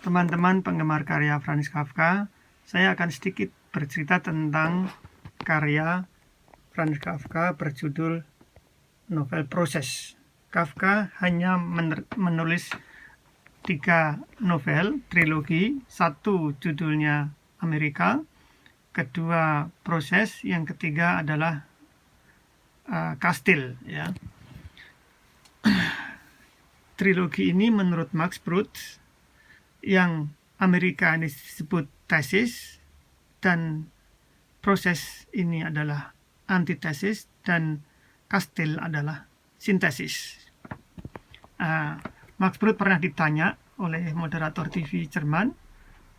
teman-teman penggemar karya Franz Kafka, saya akan sedikit bercerita tentang karya Franz Kafka berjudul novel Proses. Kafka hanya menulis 3 novel trilogi, satu judulnya Amerika, kedua Proses, yang ketiga adalah Kastil. Ya. Trilogi ini menurut Max Brod, yang Amerika ini disebut tesis, dan Proses ini adalah antitesis, dan Kastil adalah sintesis. Max Brod pernah ditanya oleh moderator TV Jerman,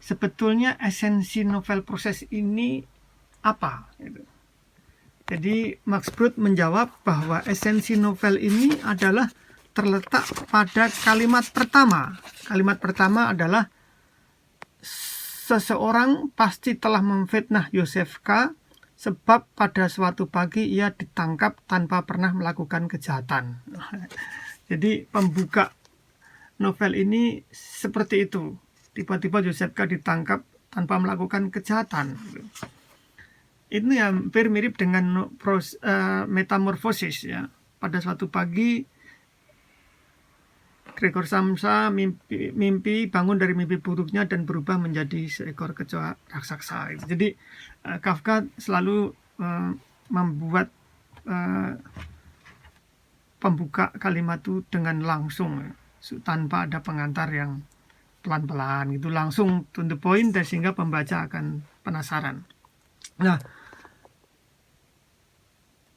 sebetulnya esensi novel Proses ini apa? Jadi Max Brod menjawab bahwa esensi novel ini adalah terletak pada kalimat pertama. Kalimat pertama adalah seseorang pasti telah memfitnah Yosef K. sebab pada suatu pagi ia ditangkap tanpa pernah melakukan kejahatan. Jadi pembuka novel ini seperti itu. Tiba-tiba Yosef K. ditangkap tanpa melakukan kejahatan. Ini hampir mirip dengan metamorfosis. Ya. Pada suatu pagi Gregor Samsa mimpi bangun dari mimpi buruknya dan berubah menjadi seekor kecoa raksasa. Jadi Kafka selalu membuat pembuka kalimat itu dengan langsung, tanpa ada pengantar yang pelan-pelan, gitu, langsung to the point, sehingga pembaca akan penasaran. Nah,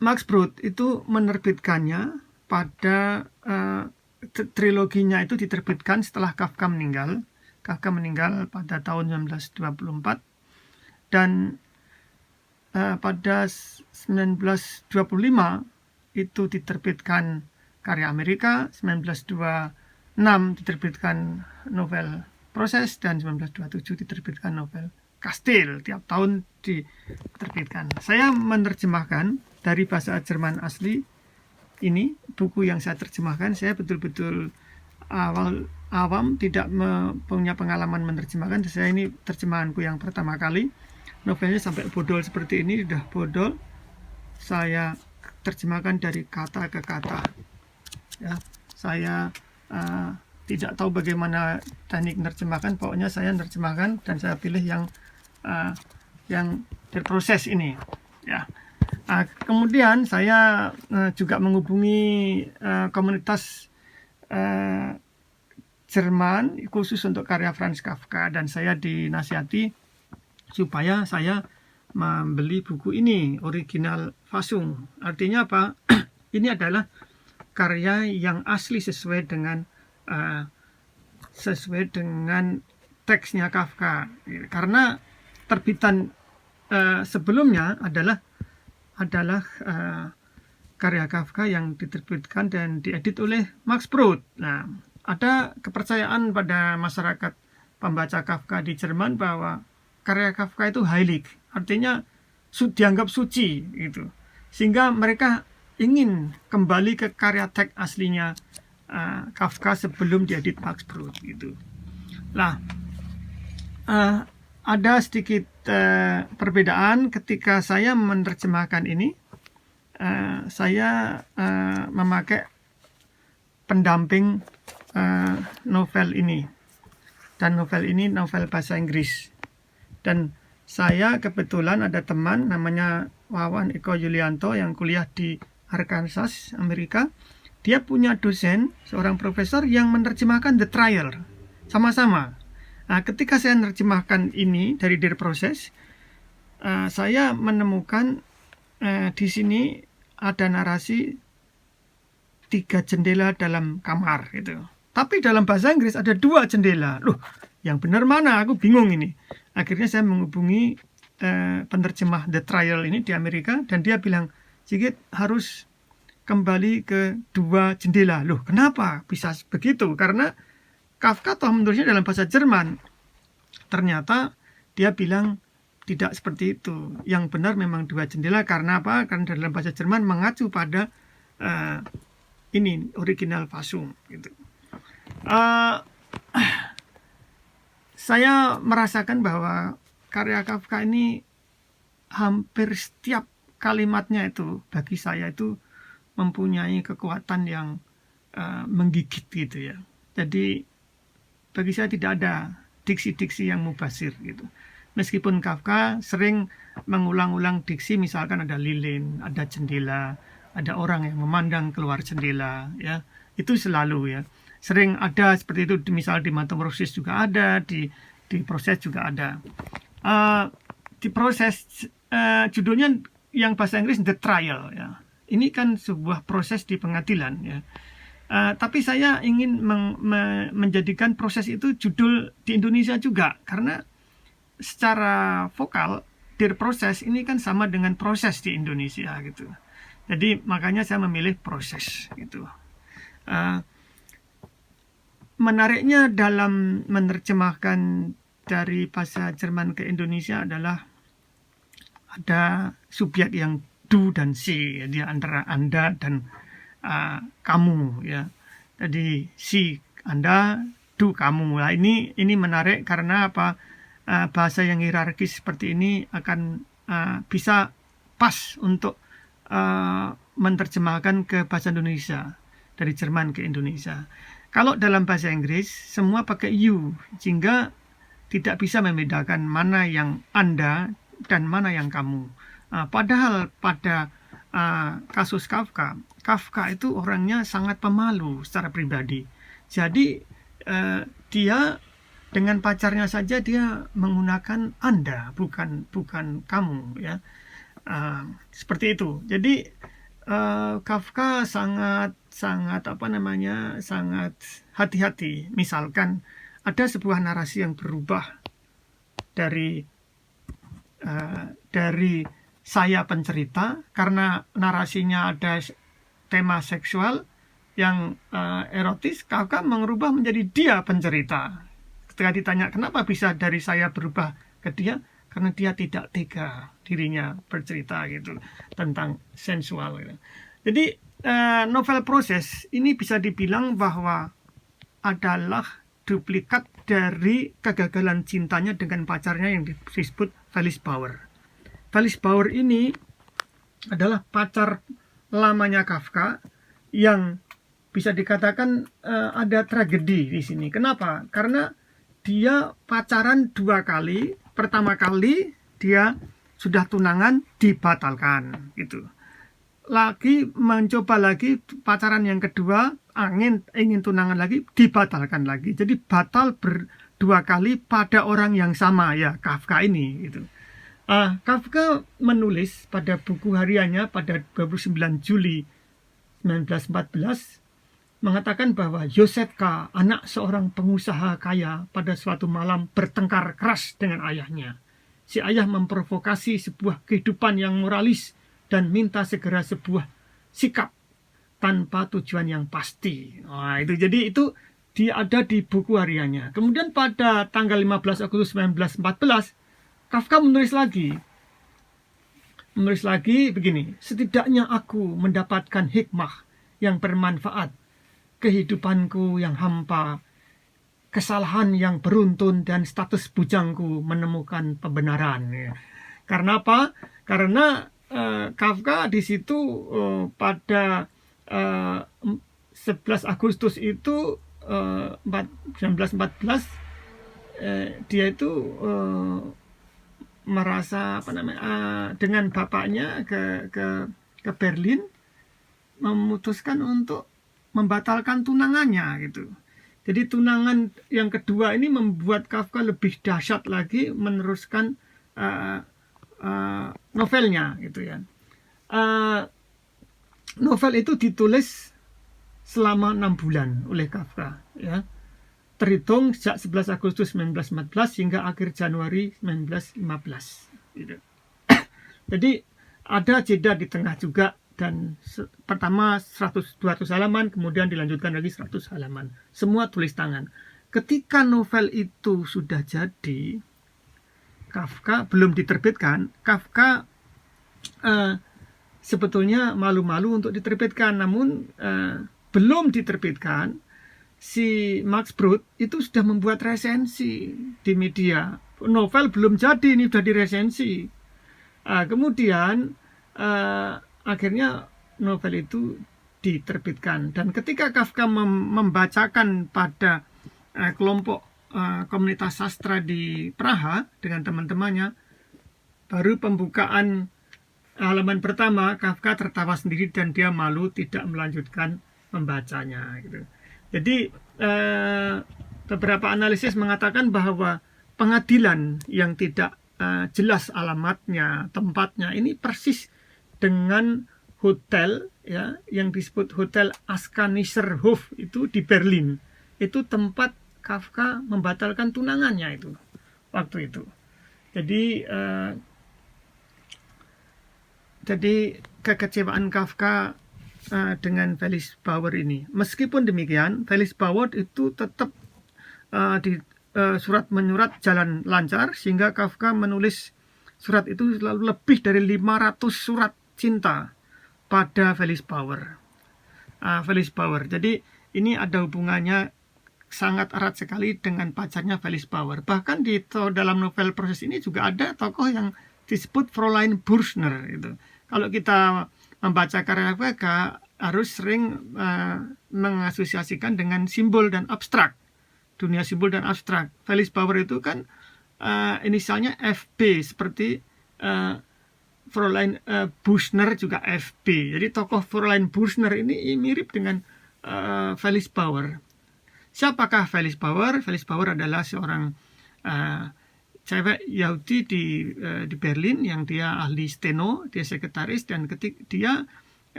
Max Brod itu menerbitkannya pada triloginya itu diterbitkan setelah Kafka meninggal. Kafka meninggal pada tahun 1924, dan pada 1925 itu diterbitkan karya Amerika, 1926 diterbitkan novel Proses, dan 1927 diterbitkan novel Kastil. Tiap tahun diterbitkan. Saya menerjemahkan dari bahasa Jerman asli. Ini buku yang saya terjemahkan. Saya betul-betul awam, tidak punya pengalaman menerjemahkan. Saya ini terjemahanku yang pertama kali. Novelnya sampai bodol seperti ini, sudah bodol. Saya terjemahkan dari kata ke kata. Ya, saya tidak tahu bagaimana teknik menerjemahkan. Pokoknya saya menerjemahkan dan saya pilih yang berproses ini. Ya. Kemudian saya juga menghubungi komunitas Jerman khusus untuk karya Franz Kafka, dan saya dinasihati supaya saya membeli buku ini, original Fassung. Artinya apa? Ini adalah karya yang asli sesuai dengan teksnya Kafka. Karena terbitan sebelumnya adalah karya Kafka yang diterbitkan dan diedit oleh Max Brod. Nah, ada kepercayaan pada masyarakat pembaca Kafka di Jerman bahwa karya Kafka itu heilig, artinya dianggap suci, gitu. Sehingga mereka ingin kembali ke karya teks aslinya Kafka sebelum diedit Max Brod, gitu. Nah, ada sedikit perbedaan ketika saya menerjemahkan ini. Saya memakai pendamping novel ini, dan novel ini novel bahasa Inggris. Dan saya kebetulan ada teman namanya Wawan Eko Yulianto yang kuliah di Arkansas, Amerika. Dia punya dosen, seorang profesor yang menerjemahkan The Trial sama-sama. Nah, ketika saya menerjemahkan ini dari Der Proses, saya menemukan di sini ada narasi 3 jendela dalam kamar, gitu. Tapi dalam bahasa Inggris ada 2 jendela. Loh, yang benar mana? Aku bingung ini. Akhirnya saya menghubungi penerjemah The Trial ini di Amerika, dan dia bilang, Sigit harus kembali ke 2 jendela. Loh, kenapa bisa begitu? Karena Kafka toh menulisnya dalam bahasa Jerman. Ternyata dia bilang tidak seperti itu. Yang benar memang 2 jendela. Karena apa? Karena dalam bahasa Jerman mengacu pada ini original Fassung, gitu. saya merasakan bahwa karya Kafka ini hampir setiap kalimatnya itu bagi saya itu mempunyai kekuatan yang menggigit gitu ya. Jadi bagi saya tidak ada diksi-diksi yang mubasir gitu. Meskipun Kafka sering mengulang-ulang diksi, misalkan ada lilin, ada jendela, ada orang yang memandang keluar jendela, ya itu selalu ya. Sering ada seperti itu, misal di Metamorphosis juga ada, di proses juga ada. Di proses judulnya yang bahasa Inggris The Trial ya. Ini kan sebuah proses di pengadilan ya. Tapi saya ingin menjadikan proses itu judul di Indonesia juga, karena secara vokal Dear Proses ini kan sama dengan proses di Indonesia gitu. Jadi makanya saya memilih proses gitu. Menariknya dalam menerjemahkan dari bahasa Jerman ke Indonesia adalah ada subjek yang du dan si, dia antara Anda dan kamu ya. Jadi si Anda, du kamu. Nah, ini menarik karena apa? Bahasa yang hierarkis seperti ini akan bisa pas untuk menerjemahkan ke bahasa Indonesia, dari Jerman ke Indonesia. Kalau dalam bahasa Inggris semua pakai you, sehingga tidak bisa membedakan mana yang Anda dan mana yang kamu. Padahal pada kasus Kafka itu orangnya sangat pemalu secara pribadi. Jadi dia dengan pacarnya saja dia menggunakan Anda, bukan kamu ya. Seperti itu. Jadi Kafka sangat hati-hati. Misalkan ada sebuah narasi yang berubah dari saya pencerita, karena narasinya ada tema seksual yang erotis, Kafka mengubah menjadi dia pencerita. Ketika ditanya kenapa bisa dari saya berubah ke dia, karena dia tidak tega dirinya bercerita gitu tentang sensual gitu. Jadi novel proses ini bisa dibilang bahwa adalah duplikat dari kegagalan cintanya dengan pacarnya yang disebut Felice Bauer. Felice Bauer ini adalah pacar lamanya Kafka yang bisa dikatakan ada tragedi di sini. Kenapa? Karena dia pacaran 2 kali. Pertama kali dia sudah tunangan, dibatalkan gitu. Lagi mencoba lagi pacaran yang kedua, ingin tunangan lagi, dibatalkan lagi. Jadi batal 2 kali pada orang yang sama ya, Kafka ini gitu. Kafka menulis pada buku hariannya pada 29 Juli 1914 mengatakan bahwa Joseph K., anak seorang pengusaha kaya, pada suatu malam bertengkar keras dengan ayahnya. Si ayah memprovokasi sebuah kehidupan yang moralis dan minta segera sebuah sikap tanpa tujuan yang pasti. Jadi itu dia ada di buku hariannya. Kemudian pada tanggal 15 Agustus 1914 Kafka menulis lagi begini, setidaknya aku mendapatkan hikmah yang bermanfaat, kehidupanku yang hampa, kesalahan yang beruntun, dan status bujangku menemukan pembenaran. Karena apa? Karena Kafka di situ pada 11 Agustus itu 1914 dia itu merasa dengan bapaknya ke Berlin, memutuskan untuk membatalkan tunangannya gitu. Jadi tunangan yang kedua ini membuat Kafka lebih dahsyat lagi meneruskan novelnya gitu ya. Novel itu ditulis selama 6 bulan oleh Kafka ya. Terhitung sejak 11 Agustus 1914 hingga akhir Januari 1915 gitu. Jadi ada jeda di tengah juga, dan pertama 200 halaman, kemudian dilanjutkan lagi 100 halaman. Semua tulis tangan. Ketika novel itu sudah jadi, Kafka belum diterbitkan. Kafka sebetulnya malu-malu untuk diterbitkan, namun belum diterbitkan. si Max Brod itu sudah membuat resensi di media. Novel belum jadi, ini sudah diresensi. Kemudian akhirnya novel itu diterbitkan. Dan ketika Kafka membacakan pada kelompok komunitas sastra di Praha dengan teman-temannya, baru pembukaan halaman pertama Kafka tertawa sendiri dan dia malu tidak melanjutkan membacanya gitu. Jadi beberapa analisis mengatakan bahwa pengadilan yang tidak jelas alamatnya, tempatnya, ini persis dengan hotel ya yang disebut Hotel Ascanicer Hof itu di Berlin. Itu tempat Kafka membatalkan tunangannya itu waktu itu. Jadi kekecewaan Kafka dengan Felice Bauer ini. Meskipun demikian, Felice Bauer itu tetap di surat menyurat jalan lancar, sehingga Kafka menulis surat itu selalu lebih dari 500 surat cinta pada Felice Bauer. Jadi ini ada hubungannya sangat erat sekali dengan pacarnya Felice Bauer. Bahkan di dalam novel proses ini juga ada tokoh yang disebut Fräulein Burschner itu. Kalau kita membaca karya Kafka harus sering mengasosiasikan dengan simbol dan abstrak, dunia simbol dan abstrak. Felice Bauer itu kan inisialnya FB, seperti Fräulein Burschner juga FB. Jadi tokoh Fräulein Burschner ini mirip dengan Felice Bauer. Siapakah Felice Bauer? Felice Bauer adalah seorang cewek Yahudi di Berlin yang dia ahli steno, dia sekretaris, dan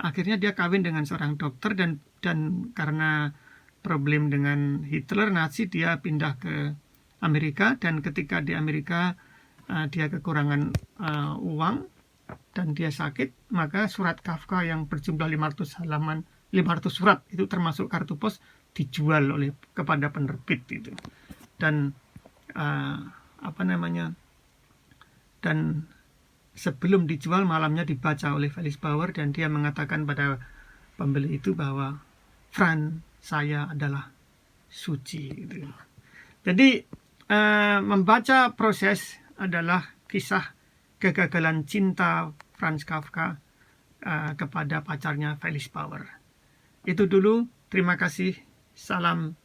akhirnya dia kawin dengan seorang dokter, dan karena problem dengan Hitler Nazi dia pindah ke Amerika, dan ketika di Amerika dia kekurangan uang dan dia sakit, maka surat Kafka yang berjumlah 500 halaman, 500 surat itu termasuk kartu pos, dijual kepada penerbit itu. Dan dan sebelum dijual malamnya dibaca oleh Felice Bauer, dan dia mengatakan pada pembeli itu bahwa Franz, saya adalah suci gitu. Jadi membaca proses adalah kisah kegagalan cinta Franz Kafka kepada pacarnya Felice Bauer. Itu dulu, terima kasih, salam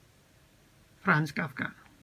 Franz Kafka.